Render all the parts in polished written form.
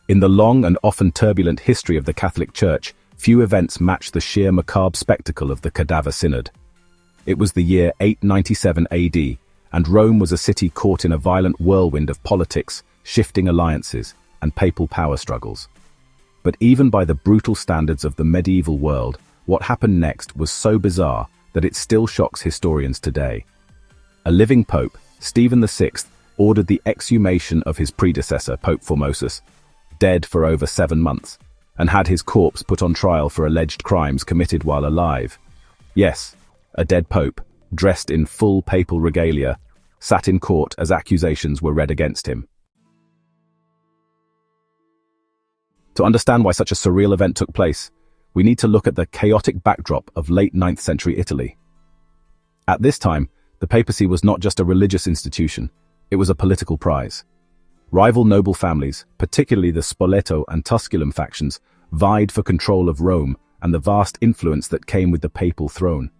In the long and often turbulent history of the Catholic Church, few events match the sheer macabre spectacle of the Cadaver Synod. It was the year 897 AD, and Rome was a city caught in a violent whirlwind of politics, shifting alliances, and papal power struggles. But even by the brutal standards of the medieval world, what happened next was so bizarre that it still shocks historians today. A living pope, Stephen VI, ordered the exhumation of his predecessor, Pope Formosus, dead for over 7 months, and had his corpse put on trial for alleged crimes committed while alive. Yes, a dead pope, dressed in full papal regalia, sat in court as accusations were read against him. To understand why such a surreal event took place, we need to look at the chaotic backdrop of late 9th century Italy. At this time, the papacy was not just a religious institution, it was a political prize. Rival noble families, particularly the Spoleto and Tusculum factions, vied for control of Rome and the vast influence that came with the papal throne.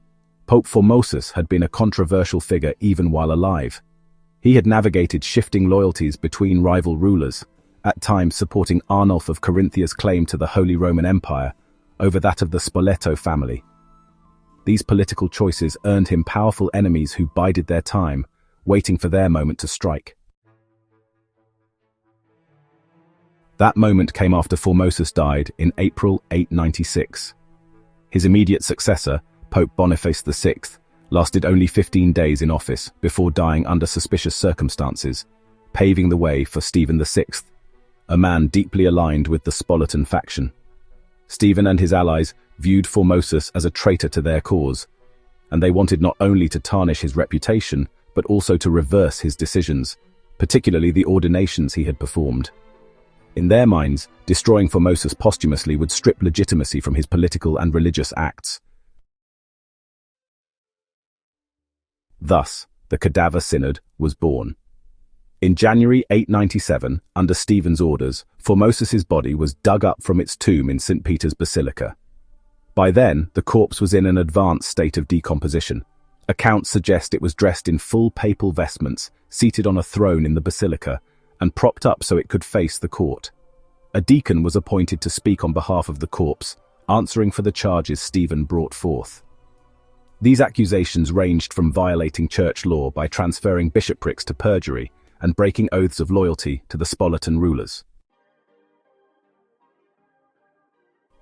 Pope Formosus had been a controversial figure even while alive. He had navigated shifting loyalties between rival rulers, at times supporting Arnulf of Carinthia's claim to the Holy Roman Empire over that of the Spoleto family. These political choices earned him powerful enemies who bided their time, waiting for their moment to strike. That moment came after Formosus died in April 896. His immediate successor, Pope Boniface VI, lasted only 15 days in office before dying under suspicious circumstances, paving the way for Stephen VI, a man deeply aligned with the Spoletan faction. Stephen and his allies viewed Formosus as a traitor to their cause, and they wanted not only to tarnish his reputation, but also to reverse his decisions, particularly the ordinations he had performed. In their minds, destroying Formosus posthumously would strip legitimacy from his political and religious acts. Thus, the Cadaver Synod was born. In January 897, under Stephen's orders, Formosus's body was dug up from its tomb in St. Peter's Basilica. By then, the corpse was in an advanced state of decomposition. Accounts suggest it was dressed in full papal vestments, seated on a throne in the basilica, and propped up so it could face the court. A deacon was appointed to speak on behalf of the corpse, answering for the charges Stephen brought forth. These accusations ranged from violating church law by transferring bishoprics to perjury and breaking oaths of loyalty to the Spoletan rulers.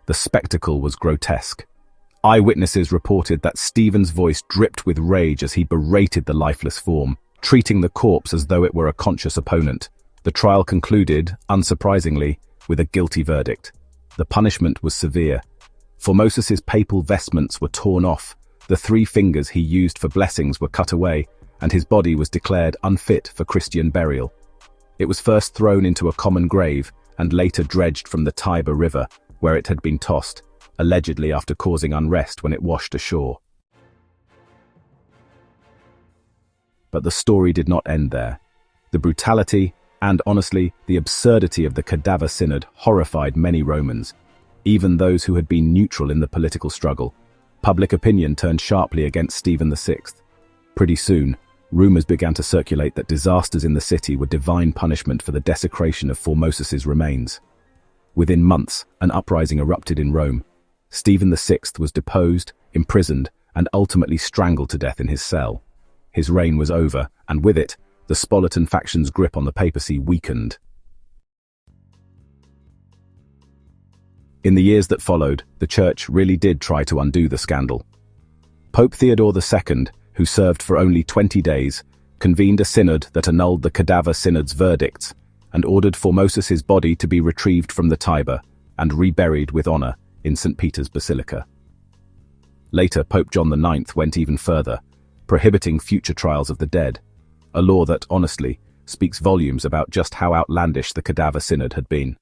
The spectacle was grotesque. Eyewitnesses reported that Stephen's voice dripped with rage as he berated the lifeless form, treating the corpse as though it were a conscious opponent. The trial concluded, unsurprisingly, with a guilty verdict. The punishment was severe. Formosus's papal vestments were torn off, the 3 fingers he used for blessings were cut away, and his body was declared unfit for Christian burial. It was first thrown into a common grave and later dredged from the Tiber River, where it had been tossed, allegedly after causing unrest when it washed ashore. But the story did not end there. The brutality, and honestly, the absurdity of the Cadaver Synod horrified many Romans, even those who had been neutral in the political struggle. Public opinion turned sharply against Stephen VI. Pretty soon, rumors began to circulate that disasters in the city were divine punishment for the desecration of Formosus's remains. Within months, an uprising erupted in Rome. Stephen VI was deposed, imprisoned, and ultimately strangled to death in his cell. His reign was over, and with it, the Spoletan faction's grip on the papacy weakened. In the years that followed, the Church really did try to undo the scandal. Pope Theodore II, who served for only 20 days, convened a synod that annulled the Cadaver Synod's verdicts and ordered Formosus's body to be retrieved from the Tiber and reburied with honor in St. Peter's Basilica. Later, Pope John IX went even further, prohibiting future trials of the dead, a law that, honestly, speaks volumes about just how outlandish the Cadaver Synod had been.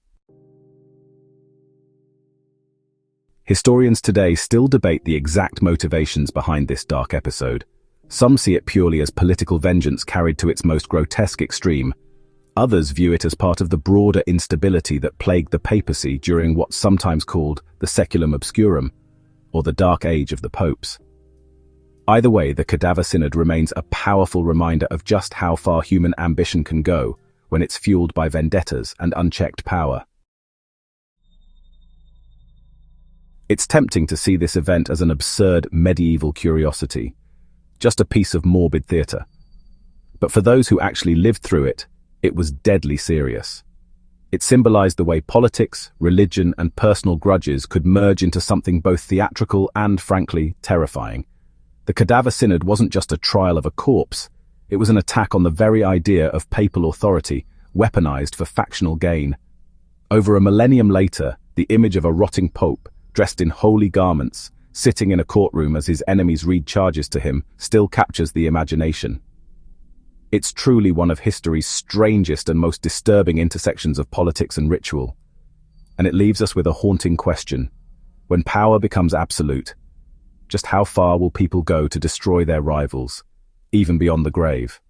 Historians today still debate the exact motivations behind this dark episode. Some see it purely as political vengeance carried to its most grotesque extreme. Others view it as part of the broader instability that plagued the papacy during what's sometimes called the Saeculum Obscurum, or the Dark Age of the Popes. Either way, the Cadaver Synod remains a powerful reminder of just how far human ambition can go when it's fueled by vendettas and unchecked power. It's tempting to see this event as an absurd medieval curiosity, just a piece of morbid theatre. But for those who actually lived through it, it was deadly serious. It symbolized the way politics, religion, and personal grudges could merge into something both theatrical and, frankly, terrifying. The Cadaver Synod wasn't just a trial of a corpse, it was an attack on the very idea of papal authority, weaponized for factional gain. Over a millennium later, the image of a rotting pope, dressed in holy garments, sitting in a courtroom as his enemies read charges to him, still captures the imagination. It's truly one of history's strangest and most disturbing intersections of politics and ritual. And it leaves us with a haunting question. When power becomes absolute, just how far will people go to destroy their rivals, even beyond the grave?